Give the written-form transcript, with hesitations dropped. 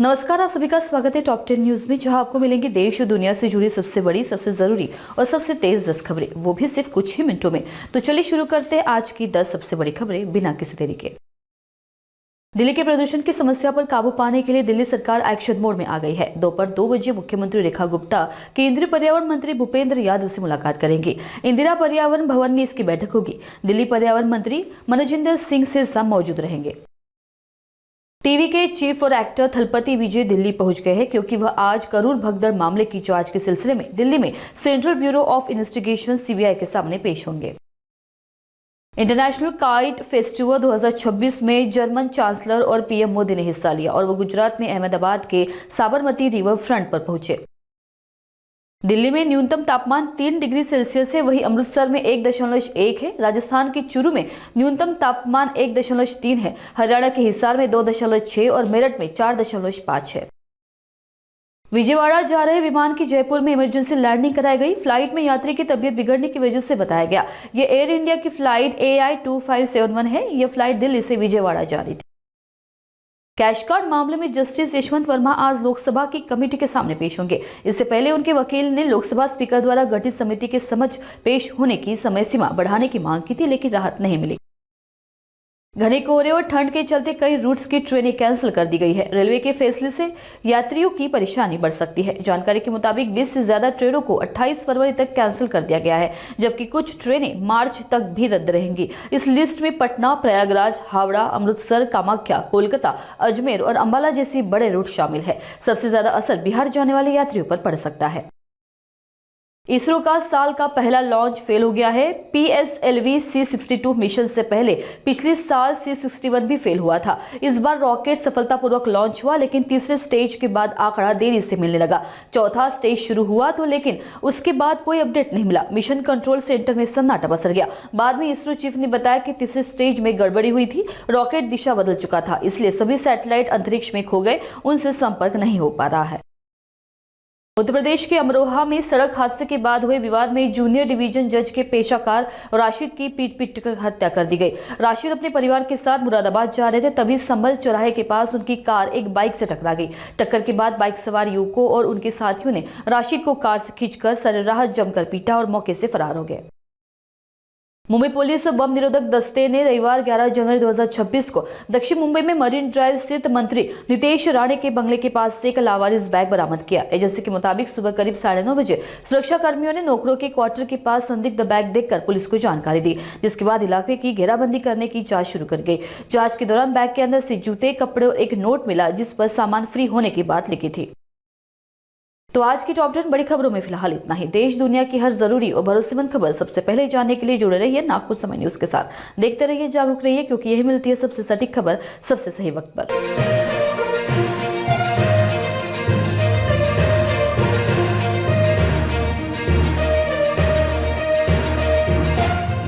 नमस्कार, आप सभी का स्वागत है टॉप 10 न्यूज में, जहां आपको मिलेंगी देश और दुनिया से जुड़ी सबसे बड़ी, सबसे जरूरी और सबसे तेज 10 खबरें, वो भी सिर्फ कुछ ही मिनटों में। तो चलिए शुरू करते हैं आज की 10 सबसे बड़ी खबरें बिना किसी देरी के। दिल्ली के प्रदूषण की समस्या पर काबू पाने के लिए दिल्ली सरकार एक्शन मोड में आ गई है। दोपहर 2 बजे मुख्यमंत्री रेखा गुप्ता केंद्रीय पर्यावरण मंत्री भूपेंद्र यादव से मुलाकात करेंगे। इंदिरा पर्यावरण भवन में इसकी बैठक होगी। दिल्ली पर्यावरण मंत्री मनजिंदर सिंह सिरसा मौजूद रहेंगे। टीवी के चीफ और एक्टर थलपति विजय दिल्ली पहुंच गए हैं, क्योंकि वह आज करूर भगदड़ मामले की जांच के सिलसिले में दिल्ली में central bureau of investigation CBI के सामने पेश होंगे। इंटरनेशनल काइट फेस्टिवल 2026 में जर्मन चांसलर और पीएम मोदी ने हिस्सा लिया और वो गुजरात में अहमदाबाद के साबरमती रिवर फ्रंट पर पहुंचे। दिल्ली में न्यूनतम तापमान 3 डिग्री सेल्सियस है, वहीं अमृतसर में 1.1 है। राजस्थान के चूरू में न्यूनतम तापमान 1.3 है। हरियाणा के हिसार में 2.6 और मेरठ में 4.5 है। विजयवाड़ा जा रहे विमान की जयपुर में इमरजेंसी लैंडिंग कराई गई। फ्लाइट में यात्री की तबीयत बिगड़ने की वजह से बताया गया। ये एयर इंडिया की फ्लाइट AI2571 है। यह फ्लाइट दिल्ली से विजयवाड़ा जा रही थी। कैश कार्ड मामले में जस्टिस यशवंत वर्मा आज लोकसभा की कमेटी के सामने पेश होंगे। इससे पहले उनके वकील ने लोकसभा स्पीकर द्वारा गठित समिति के समक्ष पेश होने की समय सीमा बढ़ाने की मांग की थी, लेकिन राहत नहीं मिली। घने कोहरे और ठंड के चलते कई रूट्स की ट्रेनें कैंसिल कर दी गई है। रेलवे के फैसले से यात्रियों की परेशानी बढ़ सकती है। जानकारी के मुताबिक 20 से ज्यादा ट्रेनों को 28 फरवरी तक कैंसिल कर दिया गया है, जबकि कुछ ट्रेनें मार्च तक भी रद्द रहेंगी। इस लिस्ट में पटना, प्रयागराज, हावड़ा, अमृतसर, कामाख्या, कोलकाता, अजमेर और अंबाला जैसी बड़े रूट शामिल है। सबसे ज्यादा असर बिहार जाने वाले यात्रियों पर पड़ सकता है। इसरो का साल का पहला लॉन्च फेल हो गया है। PSLV C62 मिशन से पहले पिछले साल C61 भी फेल हुआ था। इस बार रॉकेट सफलतापूर्वक लॉन्च हुआ, लेकिन तीसरे स्टेज के बाद आंकड़ा देरी से मिलने लगा। चौथा स्टेज शुरू हुआ तो लेकिन उसके बाद कोई अपडेट नहीं मिला। मिशन कंट्रोल सेंटर में सन्नाटा पसर गया। बाद में इसरो चीफ ने बताया कि तीसरे स्टेज में गड़बड़ी हुई थी। रॉकेट दिशा बदल चुका था, इसलिए सभी सैटेलाइट अंतरिक्ष में खो गए, उनसे संपर्क नहीं हो पा रहा है। उत्तर प्रदेश के अमरोहा में सड़क हादसे के बाद हुए विवाद में जूनियर डिवीजन जज के पेशाकार राशिद की पीट कर हत्या कर दी गई। राशिद अपने परिवार के साथ मुरादाबाद जा रहे थे, तभी संभल चौराहे के पास उनकी कार एक बाइक से टकरा गई। टक्कर के बाद बाइक सवार युवकों और उनके साथियों ने राशिद को कार से खींचकर सरेराह जमकर पीटा और मौके से फरार हो गए। मुंबई पुलिस और बम निरोधक दस्ते ने रविवार 11 जनवरी 2026 को दक्षिण मुंबई में मरीन ड्राइव स्थित मंत्री नितेश राणे के बंगले के पास से एक लावारिस बैग बरामद किया। एजेंसी के मुताबिक सुबह करीब 9:30 बजे सुरक्षा कर्मियों ने नौकरों के क्वार्टर के पास संदिग्ध बैग देखकर पुलिस को जानकारी दी, जिसके बाद इलाके की घेराबंदी करने की जांच शुरू कर गई। जांच के दौरान बैग के अंदर से जूते, कपड़े और एक नोट मिला, जिस पर सामान फ्री होने की बात लिखी थी। तो आज की टॉप 10 बड़ी खबरों में फिलहाल इतना ही। देश दुनिया की हर जरूरी और भरोसेमंद खबर सबसे पहले जानने के लिए जुड़े रहिए नागपुर समय न्यूज के साथ। देखते रहिए, जागरूक रहिए, क्योंकि यही मिलती है सबसे सटीक खबर सबसे सही वक्त पर।